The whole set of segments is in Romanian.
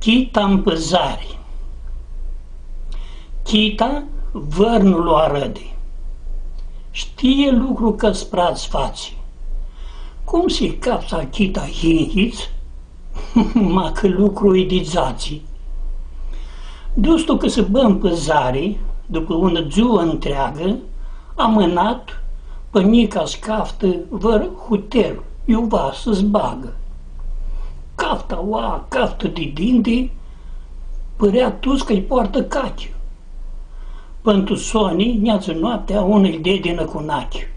Chita în păzare. Chita vărnul o arăde. Știe lucru că sprați faci. Cum se capsa chita hinhiț, ma că lucru-i dizații. Dustu că se bă în păzare, după una ziua întreagă, a mânat pănica scaftă văr hutel, iuva să-ți bagă. Cafta oa, caftă de dinte, părea tus că-i poartă cachi. Pentru Soni, neață noaptea, unul dedină cu nachi.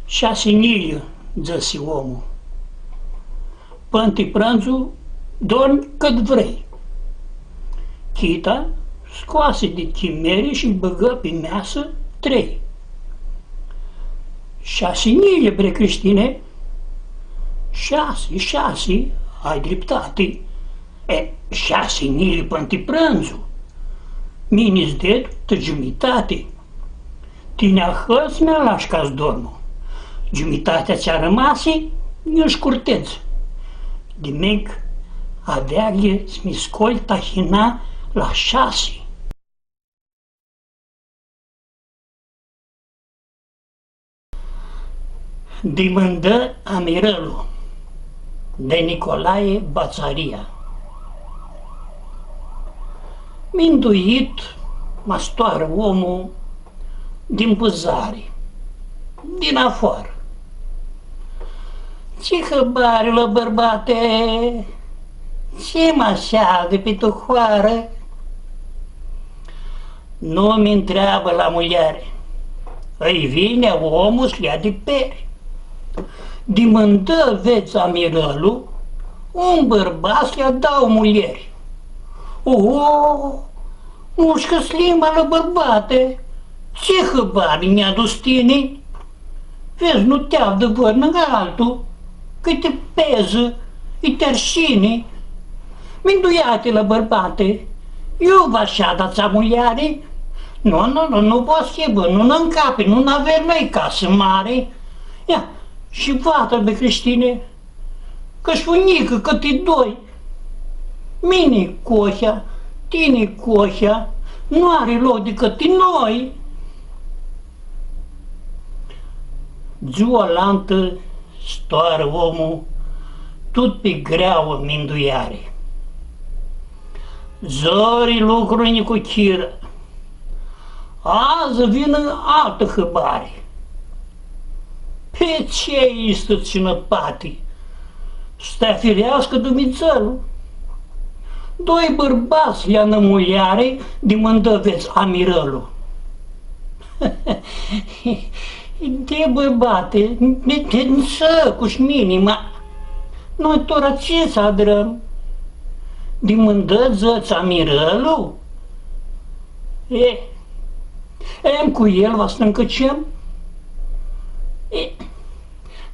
6 nili, zăsi omul. Pânti prânzul, dormi cât vrei. Chita scoase de chimere și-i băgă pe measă 3. 6 nili, bre creștine? 6, ai dreptate. 6 nili pânti prânzul. Mini-ți ded, tă jumătate. Tinea hăți mi-a lași ca-ți dormă. Jumătatea ți-a rămase, eu scurteț. De mic, aveaghe să-mi scoli tahina la 6. De mândă amirălul, de Nicolae Bațaria. Minduit mă stoară omul din păzare, din afară. Ce hăbari la bărbate, ce mă așeagă pe tuhoară? Nu-mi întreabă la muliare, îi vine omul să ia de peri. De mândă veți amirălul, un bărbat le-a dau mulieri. Mușcă slimba la bărbate, ce hăbari mi-a dus tine? Vezi, nu te-au de vărnă altul, că te peză, îi terșine. Minduia-te la bărbate, eu v-așa dați amuliare? Nu poți bă, nu încape, nu n-avem noi casă mare. Ia, și vată pe creștine, că-și funică cât e 2. Mine coșa, tine coșa, nu are loc decât noi. Ziua lantă stoară omul, tot pe greauă minduiare. Zorii lucruri cu chiră, azi vină altă hăbare. Pe ce istă ținăpati? Stea firească Dumnezeul. 2 bărbați le-a nămuliare de mândăveți amirălul. De bărbate, de săcuși minima, noi tora ce să adrăm? De mândăți amirălul? Em cu el vă stâncăcem?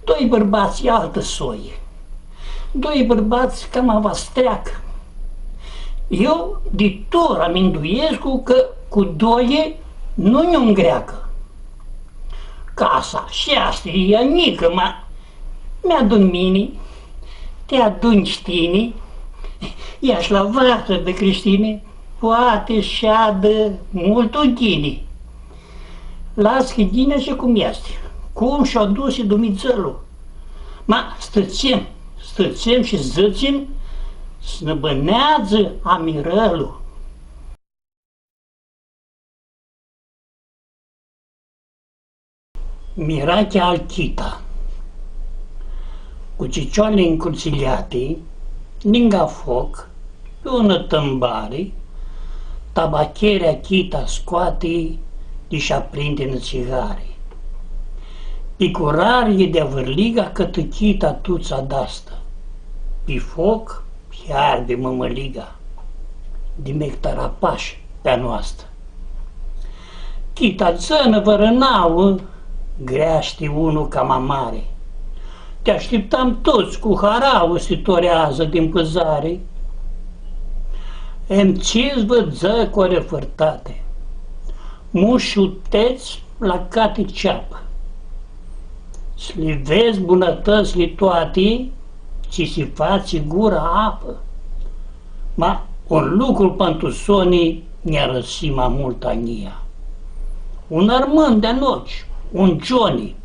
2 bărbați altă soie, 2 bărbați cam vă streacă. Eu de tot aminduiesc că cu 2 nu ne îngreacă. Casa și asta e mică, mi-adun mine, te aduni tine, ia-și la vată de creștine, poate și-adă multul ghine. Las-că ghine și cum este, cum și-a dus Dumnezeul. Stățem și zățim, snăbânează amirălul. Mirachea al Chita. Cu cicioale încruțiliate, lângă foc, pe una tâmbare, tabacherea Chita scoate și aprinde în țigare. Picurarie de-a vârliga cătă Chita tuța dastă. Pe foc piarde mămăliga, de mectarapaș pe-a noastră. Chita țănă vărănauă, greaște unul cam amare. Te așteptam toți cu harauă se torează din păzare. Îmi-ți văd zăcore fărtate, mușuteți la cate ceapă. Să le vezi bunătățile toate, ți se face gura apă. Ma un lucru pentru Sony ne-a răsit mai mult ania. Un armând de noci, un Johnny,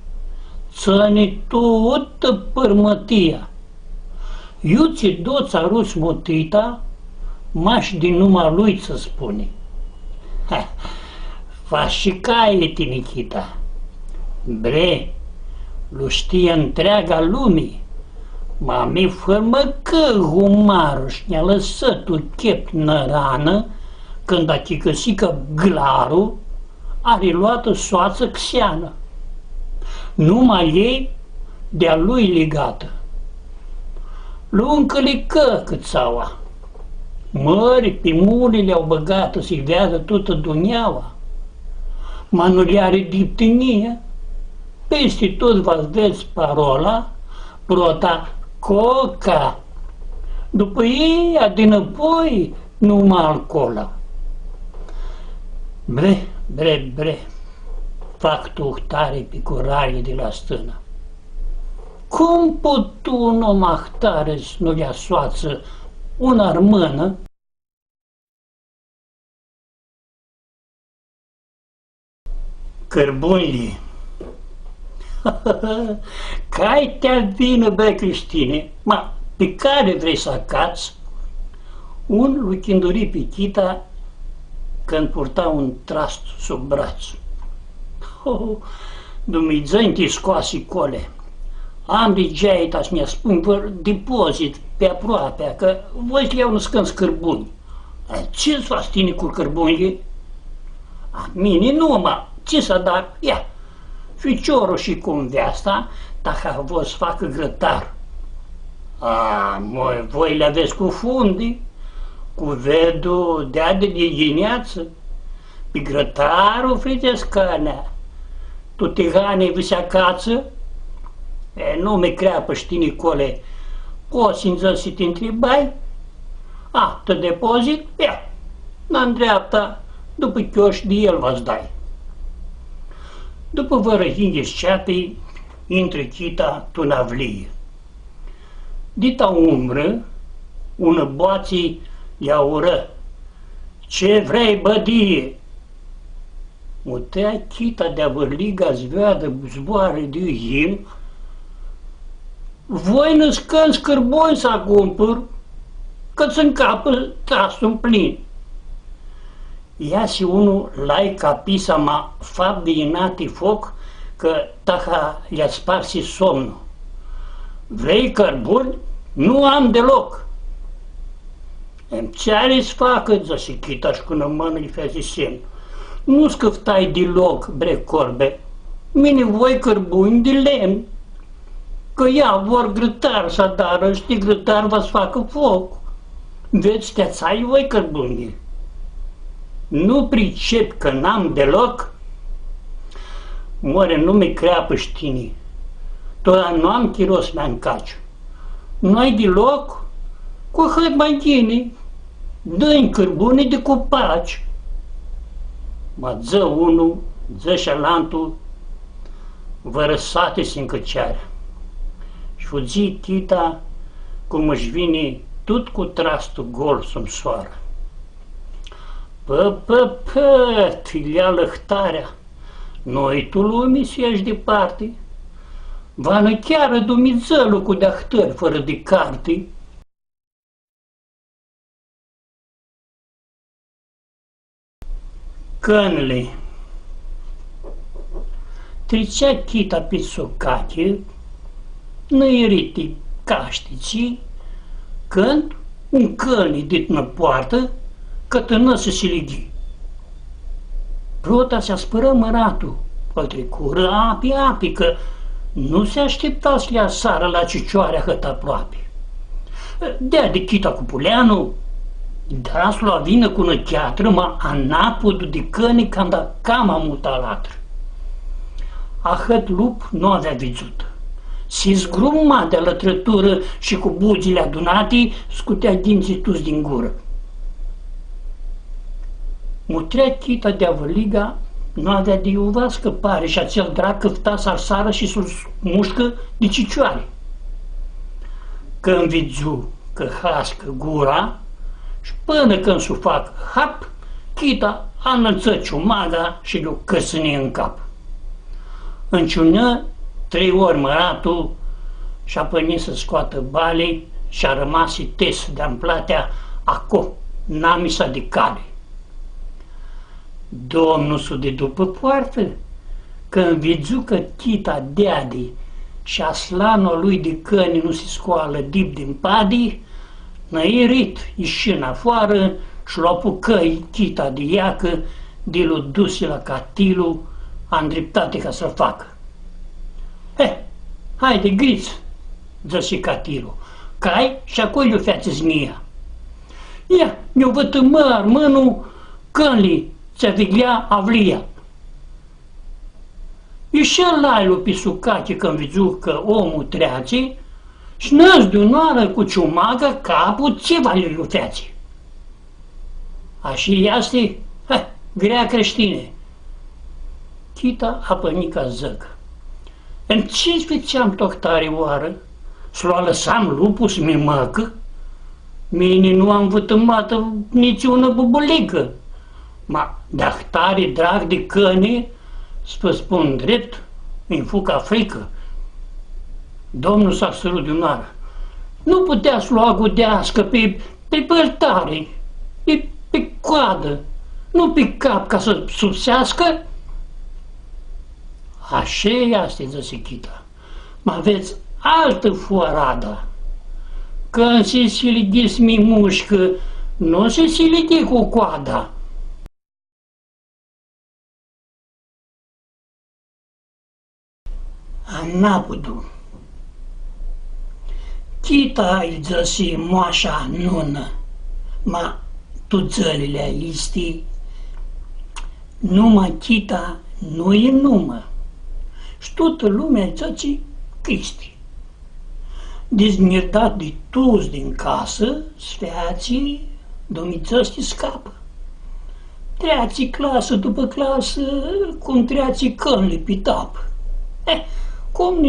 țăni toată părmătia. Iuți doța rus motita, maș din numai lui să spune. Faci și caile, Tinichita. Bre, lu știe întreaga lumii. Mami fărmă că humaruș ne-a lăsat-o chep nărană când a chicăsit că glaru are luată soață Xiană. Numai ei de-a lui legată. Lu încălică câțaua. Mări pe muli le-au băgată să-i veadă toată duneaua. Ma nu le are diptinie. Peste tot vă veți parola, prota coca. După ei, adinăpoi, numai alcoola. Bre, fac tuhtare pe curare de la stână. Cum pot tu un om ahtare să nu le asoață un armână? Cărbunii. Cai te-a vină, bă, Cristine, ma pe care vrei să acați? Un lui chinduri pe Chita când purta un trast sub braț. Dumnezeu te scoase cole. Am de geaita să mi-a spun vă depozit pe aproape, că voi să le iau născând scârbuni. Ce-ți faci tine cu cărbunile? Mine nu, ce să dar? Ia, ficiorul și cum de asta, dacă vă să facă grătar. Voi le aveți cu fundi, cu vedul de ghineață, pe grătarul friteți carnea. Tu tihane vi se acață? Nu mi creapă știi cole, poți înză să te întrebai? Te depozit? Ia, în dreapta, după chioș de el vă-ți dai. După vă răhingheți ceapii, intră Chita tu navlie. Dita umbră, ună boații ia ură. Ce vrei, bădie? Mutea Chita de-a vârliga zveadă zboare de him. Voi născând scârboi să cumpăr, că-ți încapă trastul plin. Ia-si unul lai ca pisa ma fapt de inati foc, că taha le-a sparsi somnul. Vrei cărbuni? Nu am deloc. Ce are să facă, zăsi Chita și când mână îi fezi semn. Nu scăftai deloc, bre corbe, mine voi cărbuni de lemn. Că ea vor grătar să dară, știi, grătar va să facă foc. Veți te-ațai voi cărbuni. Nu pricep că n-am deloc? More, nu mi creapă știni. Toda nu am chiros mea încaciu. Nu-ai deloc? Cu hăt mai ghini. Dă-i cărbune de copaci. Mă ză unul, ză șalantul, vă răsate-se în căceară. Și fugi Chita cum își vine tot cu trastul gol să-mi soară. Tilea lăhtarea, noi tu lumii să ieși departe, vană chiară Dumnezeu cu de-a htări fără de carte. Cănle. Trecea Chita pe socache, năierite cașticii, când un călni dit-nă poartă, cătănă să se lighi. Prota se-a spără măratul, îl trecură api, că nu se aștepta să le sară la cicioarea hăt aproape. Dea de Chita cu puleanul, da s-o vină cu năcheatră, ma anapodul de căni cam amuta latră. A hăt lup nu avea vizut. Se zgruma de lătrătură și cu bugile adunate scutea dinții tuți din gură. Mutrea Chita de-a văliga, nu avea de iuva scăpare și acel drac căfta să-l sară și să-l mușcă de cicioare. Că învidziu că hască gura, Și până când s-o fac hap, chita a înălțat ciumaga și le-o căsăni în cap. Înciună 3 ori măratul și-a pănit să scoată balii și a rămas tes de-am platea aco, n-a de cale. Domnul s-o de după poartă, când vizu că chita deadi și aslanul lui de căni nu se scoală dip din padii, năirit ieși în afară și l-a apucăi chita de iacă, de l-o dusi la catilul, a îndreptate ca să facă. Haide, griț, zăse catilul, cai și acolo o feață zmia. Ia, mi-o vătămă mânul cănli ți-a viglea avlia. Ieși lailu pe sucache când vizu că omul treace și năzi de onoară cu ciumagă capul țiva lui o feață. Așa este, grea creștine. Chita a pănit ca zăcă. În ce făceam toctare oară? S-l-a lăsam lupul să-mi măcă? Mine nu am vătămat nici una bubulică. Ma, dacă tare drag de căne, să spun drept, îmi fu ca frică. Domnul s-a sărut de onoară. Nu putea să-l agudească pe părtare, pe coadă, nu pe cap ca să subsească. Așa este, zăse chita. Mă aveți altă foarada. Când se silighiți mi mușcă, nu se silighi cu coada. Anapudu. Chita îi zăse moașa nună, ma tu țările aisti, numai chita nu e numă. Și toată lumea zăce Cristi. Dezmierdat de toți din casă, sfeații, domițăști scapă. Treații clasă după clasă, cum treații cănli pe tapă. Cum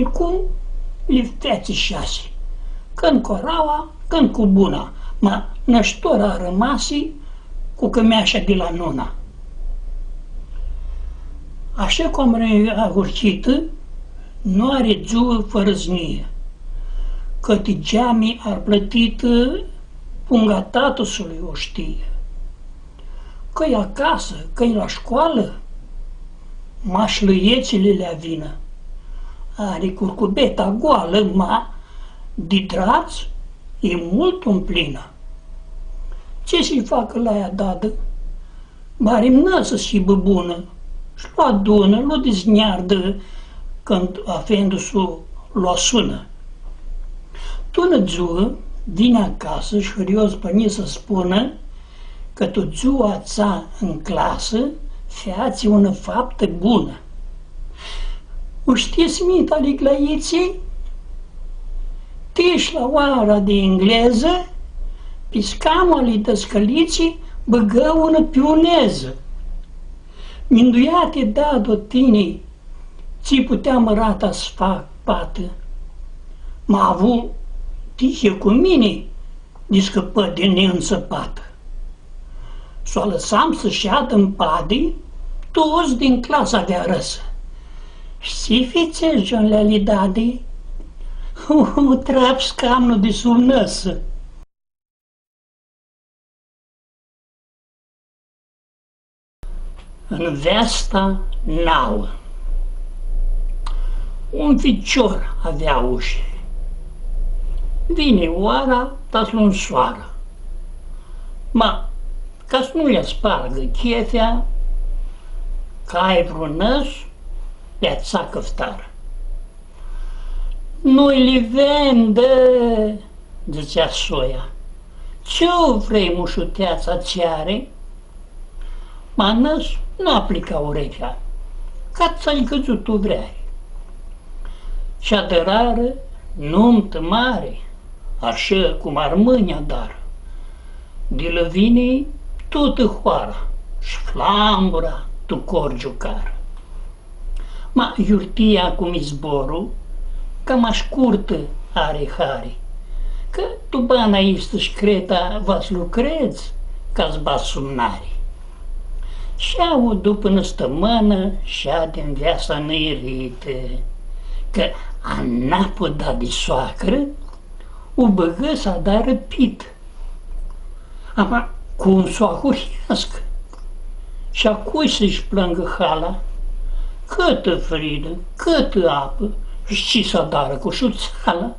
le feații 6. Când cu raua, când cu buna, ma năștora rămasi cu cămeașa de la nona. Așa cum a urcită, nu are ziua fără znie, că geamii ar plătită punga tatusului o știe. Că-i acasă, că-i la școală, mașlăiețile le vină. Are curcubeta goală, ma de draț e mult umplină. Ce să-i facă la ea dadă? Bare-mi năsă și băbună, și l-o adună, l-o dezneardă când afendu-s-o l-o sună. Tună ziua, vine acasă și furios păni să spună că tu ziua ța în clasă feați una faptă bună. O știți minta liglaiții? Tiși la oara de engleză, pe scama lui dăscăliții băgă una pioneză. Minduiate dado tine, ți puteam arata să fac pată. M-a avut tihie cu mine, de scăpă de neînțăpată. S-o lăsam să șadă în pade, toți din clasă avea răsă. Și fițe, John Lealidade, trap scamnul de sul năsă. În vesta nouă, un ficior avea uși. Vine oara, tas în soară. Ma, ca să nu le spargă chefea, că ai vreun năs, le-a țacăftară. Nu-i le vende, zicea soia. Ce-o vrei, mușuteața ți-are? Ma năs nu aplica urechea, ca ți-ai căzut tu vrei. Și adărară nuntă mare, așa cum ar mâinea dar. De lăvinei toată hoara și flambura tu corgiucară. Ma iurtia cum zborul, cam aș curtă are hari, că tu bana istăși creta vas lucrezi ca-ți bat sumnari. Și-au după năstămână și-a din viața năirite, că a n-a putut de soacră, o băgă s-a dat răpit. Ama cum s-o ahurească? Și a cui să-și plângă hala? Câtă fridă, câtă apă, și s-a dară cu șuțala?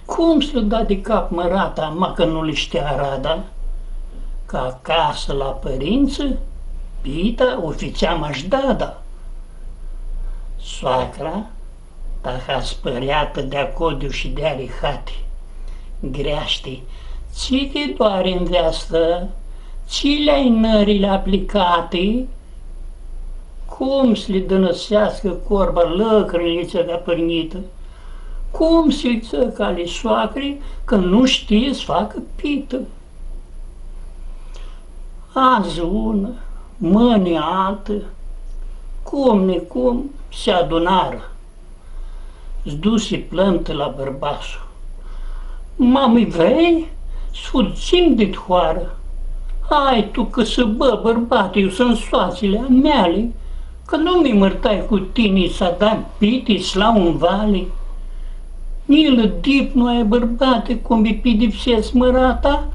Cum să da de cap mărata, ma că nu le știa rada? Că acasă la părință, pita ofițeam aș dada. Soacra, taha spăreată de acodiu și de arihate, greaște, ți te doare în veastă, ți le-ai nările aplicate, cum să le dănăsească corba lăcrăniță de părnită, cum să-i țăcă ale soacrei că nu știe să facă pită. Azi una, mâine altă, cum necum se adunară. S-duse plântă la bărbasul. Mami, vrei? Sfurțim de toară. Hai tu că să bă, bărbate, eu sunt soațele meale, că nu mi mărtai cu tine să dai pitis la un vale. Nilă dip nu ai bărbate, cum îi pedipsesc mărata,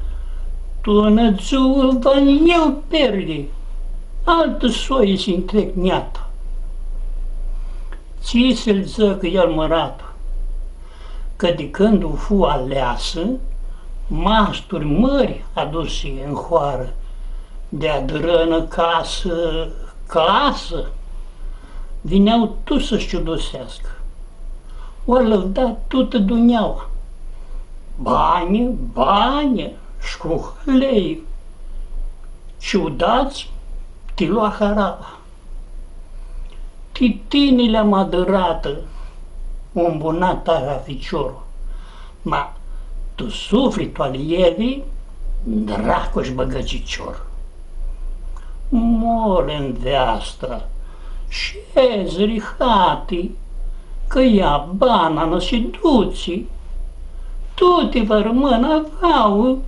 tu nățuă van eu perde, altă soie se întrec neata. Ții să-l zăcă el măratul, că de când o fu aleasă, masturi mări aduse în hoară, de-a drănă casă, vineau tu să-și ciudosească. O lăudat tută duneaua, bani, și cu lei, ciudați, ti lua haraba. Titinile am adărată, un bunat tara ficiorul, ma tu sufletul al ievii, dracu-și băgă cicior. Mor în veastra, șezri hati, că ia banană și duții, tuti vă rămână aveau,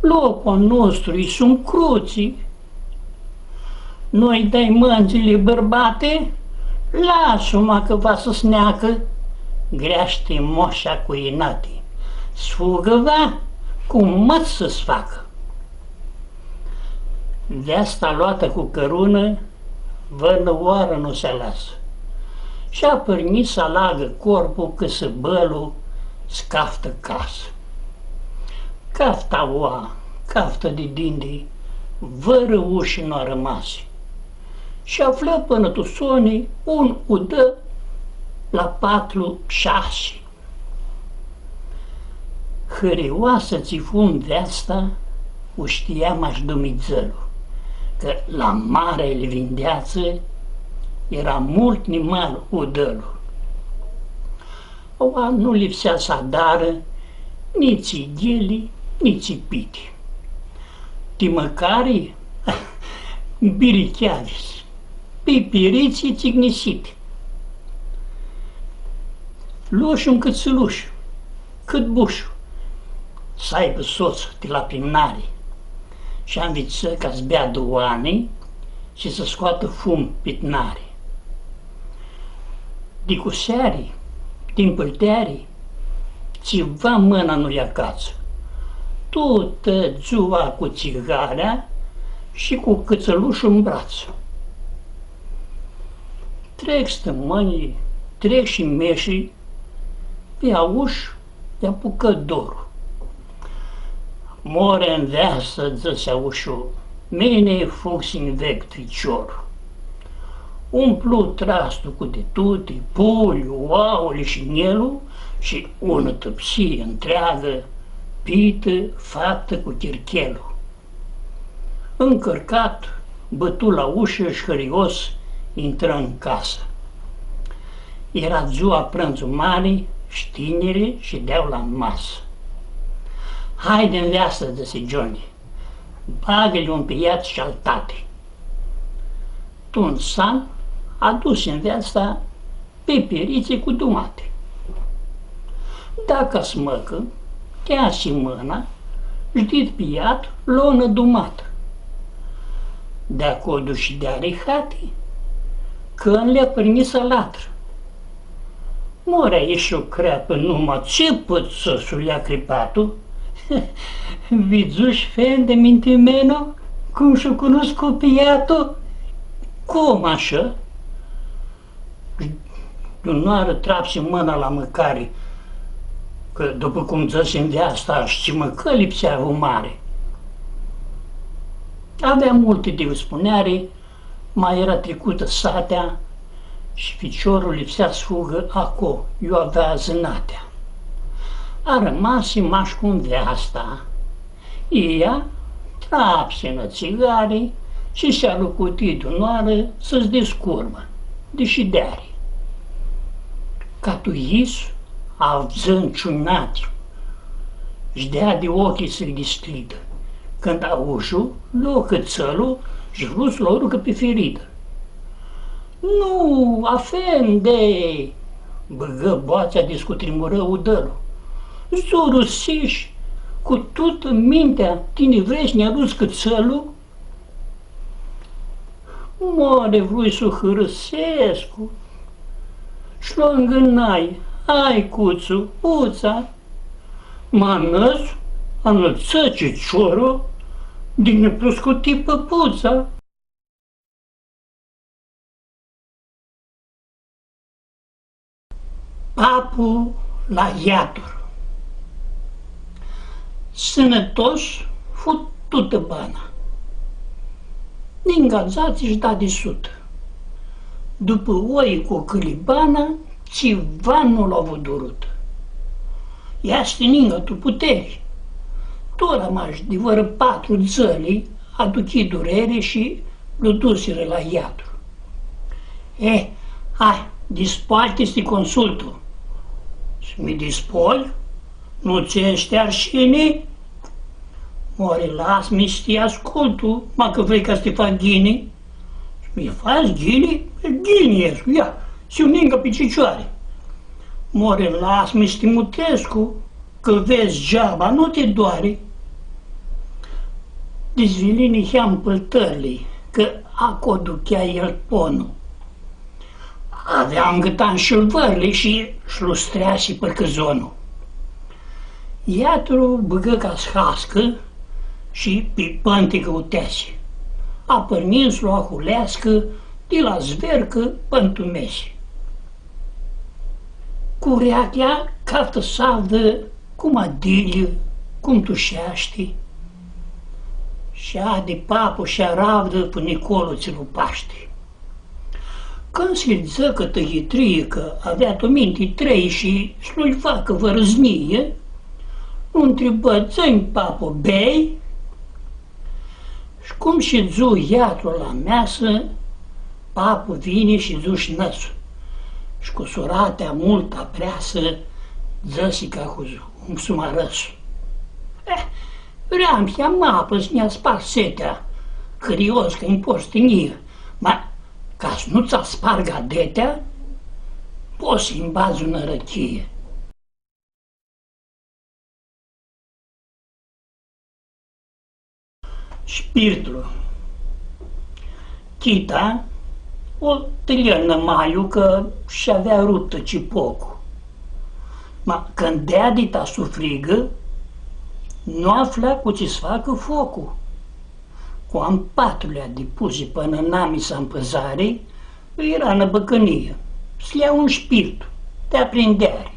locul nostru-i sunt cruții. Noi dai mânzile bărbate, lasă-mă că va să sneacă, greaște moșa cu inate, sfugă va, cum măt să-ți facă. De-asta luată cu cărună, vănă oară nu se lasă. Și-a părnit să alagă corpul că să bălu scaftă casă. Cafta oa, caftă de dindi, vără uși n-a rămas. Și află până tu soni un udă la 4-6. Hărioasă ți fum de asta, o știam aș dumițălu, că la marele vindeață era mult nimal udălu. Oa nu lipsea sadară, nici igheli, nici piti. Timăcarii, biricheavis, pipiriții țignisite. Lușul cât sălușul, cât bușul, să aibă soț de la primnare și am viță ca-ți bea duane și să scoată fum pitnare. De cu searii, din pâltearii, țiva mâna nu ia cață. Tu te țuva cu țigarea și cu cățălușul în braț. Trec stămânii, trec și meșii, pe auș i apucă dorul. More în veasă dă-se aușul, mine fuxi în vechi ficiorul. Umplu trastul cu de tuti, puliu, oaule și nielul și ună tăpsie întreagă, pită, fată cu chirchelul. Încărcat, bătu la ușă și hărios intră în casă. Era ziua prânzul mare, știnere și deau la masă. Haide în viață, zise Johnny, bagă-le un piat și altate. Tu un san a dus în viața peperițe cu dumate. Dacă smăcă, tea și mâna, jdit piat, lonă dumat. Dacă o duși de arihati, că le permisă latră. Morea ieși o creapă numai ce pot să sulea cripatul, vizuși fen de mintimeno, cum și-o cunosc copiatul, cum așa? Dunoară trapsi mâna la mâncare, că după cum zăsim de asta și măcă lipsea o mare. Avea multe de spuneare, mai era trecută satea și ficiorul lipsea să fugă aco, eu avea zânatea. A rămas maș cum de asta. Ea trapsină țigare și și-a lucutit dunoară să-ți descurmă, deși deare. Ca tu is, a zânciunat, și dea de ochii să-i deschidă. Când aușul, luă cățălul și vrut să-l urcă pe feridă. Nu, afende, băgă boața de scutrimură udălul. Zorusiși, cu toată mintea, tine vrei să ne aduci cățălul? Moare vrui să o hărăsescu și l-o îngânai, ai cuțu, uța, manăs, anălță ciciorul, din neplăscuti păpuța. Papul la iaturi. Sănătos, futută bana. Din gazați își da de sută. După oi cu câlibana, ceva nu l-a avut durut. Ia stiningă tu puteri. Tu rămași de vără 4 țăli, aduci durere și l-o duseră la iatru. Hai, disparte-ți consultul. Să-mi dispol? Nu ți ești arșine? Oare las-mi să te ascultu, mă că vrei ca să te fac ghini? Mi faci ghini? Ghini ești, ia, și-o ningă pe cicioare. More, las-mi să te mutescu, că vezi geaba, nu te doare. Dezvilini i-am păltării, că aco duchea el ponul. Avea îngătan șulvărli și șlustrea și părcăzonul. Iatru băgă ca schască și pe pântică utease. A părnins lua hulească de la zvercă pântumese. Cu reachea caftă savdă, cum adilă, cum tușeaște. Și-a de papă și-a ravdă până Nicolo ți lupaște. Când se zăcă tăhitrie că avea o minte 3 și să-l facă vărăznie, nu întrebă, ți-mi papă, bei? Și cum și zu iatrul la measă, papă vine și zu-și năsul. Și cu suratea multă preasă, zăsi ca cu un sumarăsul. Vreau să mapă să ne-a spart setea, cărios că-mi poștinie, ma ca să nu ți-a sparg adetea, poți să-i îmbazi o nărăchie. Spiritul. Chita, o tâliernă maiu că și-avea ruptă cipocul. Ma când dea dita sufrigă, nu afla cu ce să facă focul. Cu am 4-lea de puse până n-ami să împăzare, era în băcănie, să ia un spirit de aprindere.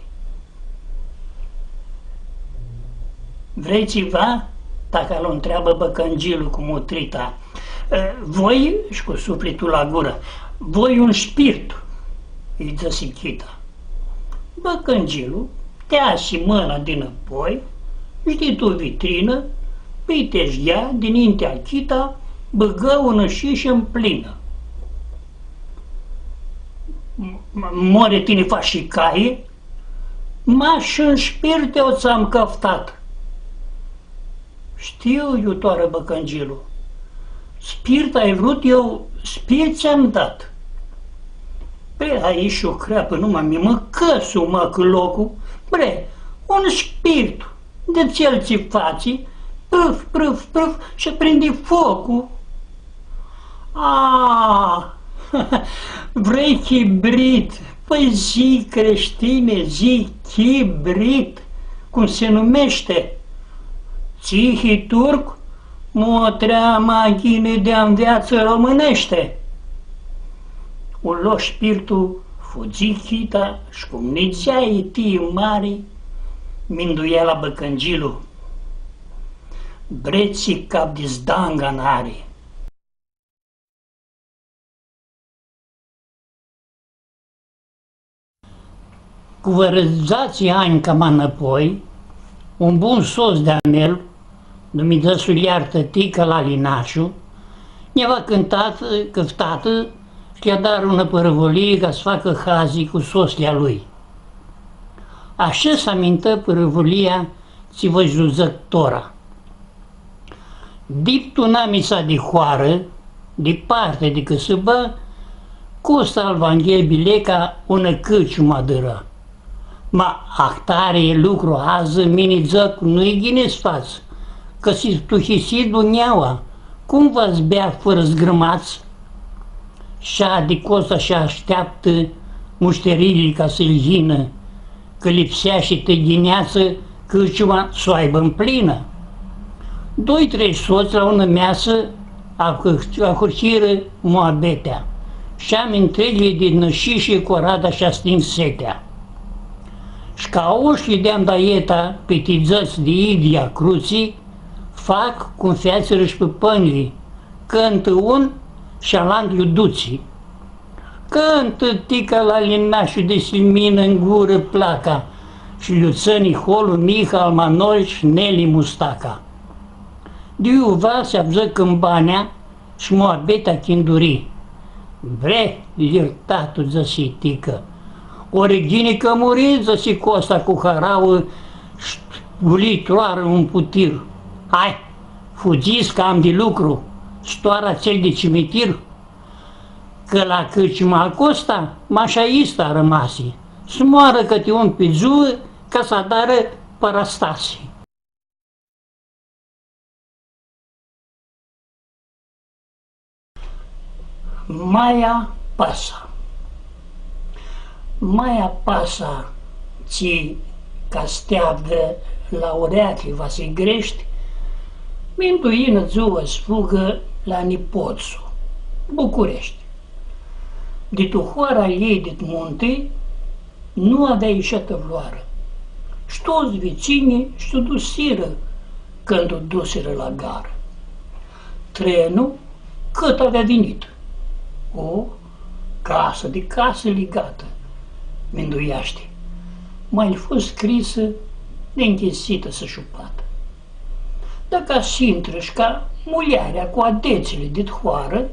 Vrei ceva? Dacă îl întreabă băcăngilul cu mutrita, voi, și cu sufletul la gură, voi un spirit, îi dă Sichita. Băcăngilul tea și mâna dinapoi, știi tu vitrină, pite-și ea dinintea Chita, băgă o nășișă în plină. More tine faci și caie? M-aș în șpirte o ți-am căftat. Știu, iutoară băcăngilul, spirit ai vrut, eu spirit ți-am dat. Pe aici o creapă numai mi-mă căsu, mă, că locul. Bre, un spirit de țelții fații, prăf, prăf, prăf și prinde focul. A, vrei chibrit? Păi zi, creștine, zi chibrit, cum se numește. Țihi turc, motrea machine de-a viață românește. O lua spiritul, fugi chita și cum nizea etii mari, minduia la băcăngilul. Breții cap de zdanga n-are. Cu vărăzații ani cam înapoi, un bun soț de-a mel, numit Zăsuliar tătică la Linașu, ne-a cântat că tată și-a dat una părăvolie ca să facă hazii cu soția lui. Așa s-a mintă părăvolia ți-vă juzătora. Diptul n-a sa de hoară, departe de căsăbă, costa al Vanghel bileca una câciuma dără. Ma ahtare e lucru ază, mini zăc, nu-i ghines față, că si tuhisit duneaua, cum v-ați bea fără zgrămați? Și-a de costa și așteaptă mușterilii ca să-l gină, că lipsea și tăghineață câciuma s-o aibă în plină. Doi-trei soți la una measă ahurchiră moabetea și-am întregile de nășișe corada și-a stins setea. Și ca oștii de-am daieta pe tizăți de idia cruții, fac cum feațără și pe pănrii, cântă un și alant iuduții. Cântă tica la Linașul de silmină în gură placa și liuțănii holul Miha al Manol și Neli Mustaca. De iuva se abză câmbanea și moabeta chindurii. Bre, lirtatul zăsitică, o reginică murit zăsi costa cu harauă și gulitoară un putir. Hai, fugiți că am de lucru, stoara cel de cimitir, că la câciuma acosta mașaista a rămasi, să moară câte un pizu ca să adară parastasi. Maia pasa. Maia pasa ți ca steavă laureatii vasi grești, mintuină zuă sfugă la Nipoțu, București. De tuhoara ei de munte nu avea ieșită vloară. Și toți vecinii și-o dusiră când o duseră la gară. Trenul cât avea venit. O casă de casă ligată, minduiaște, mai fost scrisă neînchisită să șupată. Dacă sintră și ca muliarea cu adețele de thoară,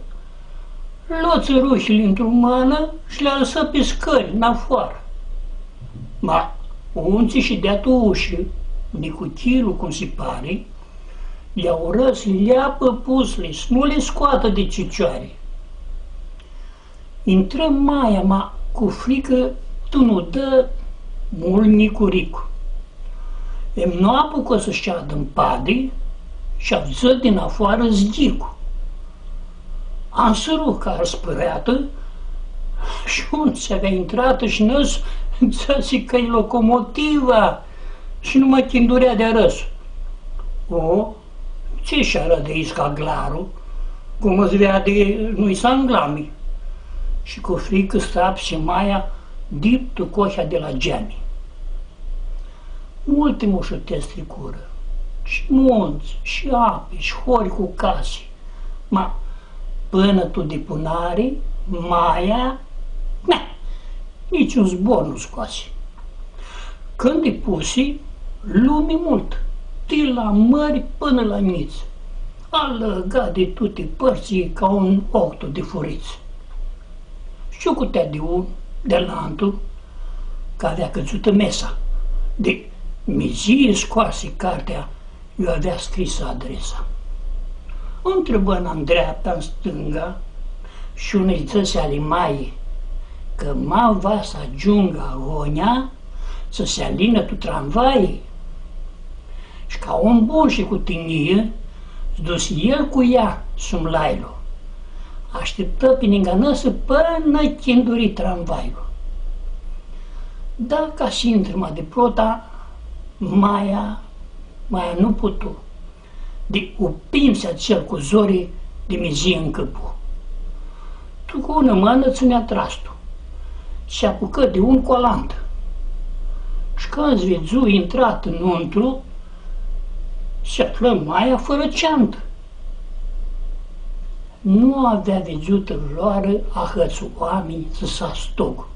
luă țărușile într-o mână și le-a lăsat pe scări în afară. Ma unții și de-a ușă, nicuchilul cum se pare, le-au răs leapă pusle să nu le scoată de cicioare. Intră Maia, ma cu frică tu nu dă mult nicuricu. Îmi nu apucă să șeadă în pade și avză din afară zdicu. Am sărut ca spăreată și unde se avea intrată și năs ți că-i locomotiva și nu mă chindurea de râs. O, ce și-ară de isca glarul, cum îți vede nu-i sanglami. Și cu frică strap și Maia diptul coșa de la geami. Multe mușutesc tricură, și munți, și ape, și hori cu case. Ma până tu de punare, Maia, niciun zbor nu scoase. Când e pusi, lume mult, de la mări până la niți, alăga de toate părții ca un octo de furiți. Și-o cutea de un, de la altul, că avea cățută mesa. De mizie scoase cartea, eu avea scrisă adresa. Întrebă în dreapta, în stânga, și unei țăse ale Maii, că ma va să ajungă agonia, să se alină tu tramvai. Și ca om bun și cu tinie, dus el cu ea sum lailu. Așteptă pe ninganăsă până chinduri tramvaiul. Dacă și intră de prota, Maia nu putu. De upimse acel cu zorii de mizie în câmpu. Tu cu una mână ținea trastul și apucă de un colant. Și când zvezu intrat înăuntru, se află Maia fără ceantă. Nu avea văzută floară a hățul oameni să sa stog.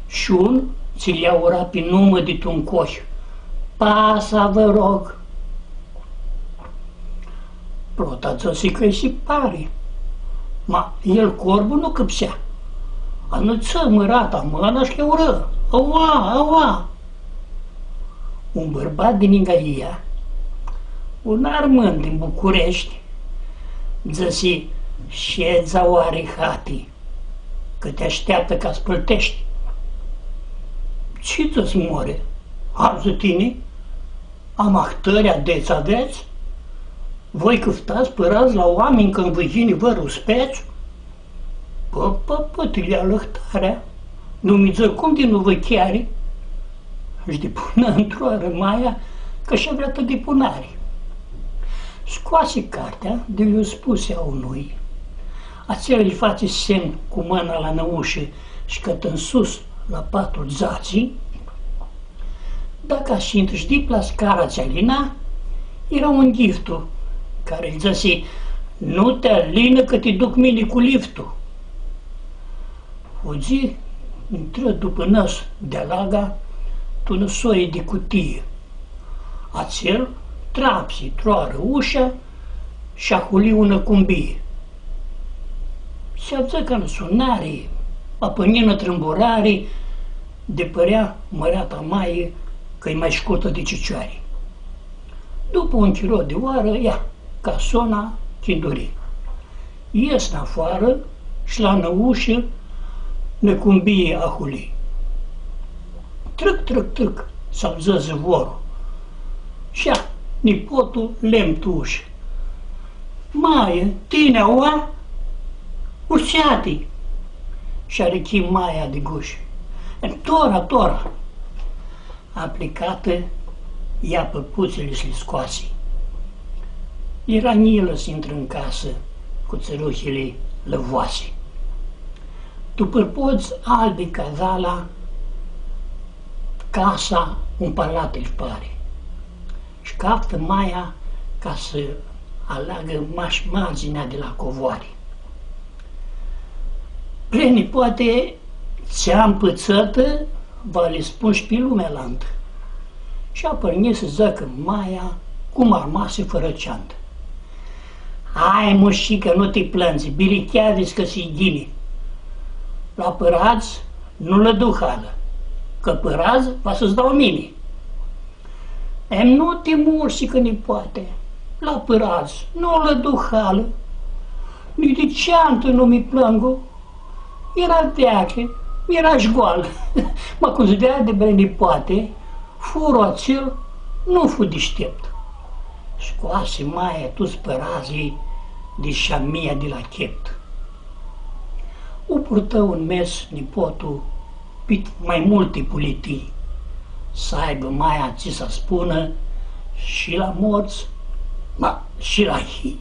Și un ți le-a ura pe numă de un coș. Pasa, vă rog. Prota țăsică și pare. Ma el corbul nu căpsea. Anăță mărata mâna și le ură. Aua, aua. Un bărbat din Ingalia, un armând din București, zăsi ședza oare hati, că te așteaptă ca spăltești. Ce ți-ți more? Azi tine? Am ahtări adeți aveți? Voi câftați părați la oameni când văjini vă ruspeți? Pă, te le-a lăhtarea. Nu mi ză cum de nu vă chiari? Își depună într-o Maia că și-a vrea tot depunare. Scoase cartea de le-o spuse a unui. Acela îi face semn cu mâna la năușă și cătă în sus la patul zații. Dacă și întâși la scara ți-alina, era un giftul care îl zăsi, nu te alină că te duc mine cu liftul. Fugi, intră după nas de laga, tu nu soie de cutie. Acel trapsi troară ușa și ahuli una cumbie. Și avea că în sunare, apănină trâmburare, de părea măreata Maie că-i mai scurtă de cicioare. După un chiro de oară, ea, ca sona, chinduri. Ies în afară și la năușă ne cumbie ahuli. Trâc, trâc, trâc, s-auză zăvorul. Și-a, nipotul lemn ușă. Maie, tine, aua? Urceati! Și-a rechit Maia de gușă. Tora! Aplicată, ia păpuțele și le scoase. Era nilă să intră în casă cu țăruhile lăvoase. După poți albi ca zala, casa un palat își pare. Și captă Maia ca să aleagă mașmaginea de la covoare. Pleni, poate ți-am pățătă, va le spun și pe lumea lantă. Și a pornit să zică Maia cum armase fără ceantă. Hai, mușică, nu te plângi, bilicheavi-ți că se ghine. La părați nu le duc hală, că părați va să-ți dau mine. Nu te mursi că ne poate, la părați nu le duc hală, nici de ceantă nu mi plângă, era veache, era șgoală. Mă cum zbea de bine poate, furul acel nu fu deștept. Scoase Maia tu-ți părazii de șamia de la chept. O purtă un mes nipotul pe mai multe pulitii, să aibă Maia ce să spună și la morți, și la hii.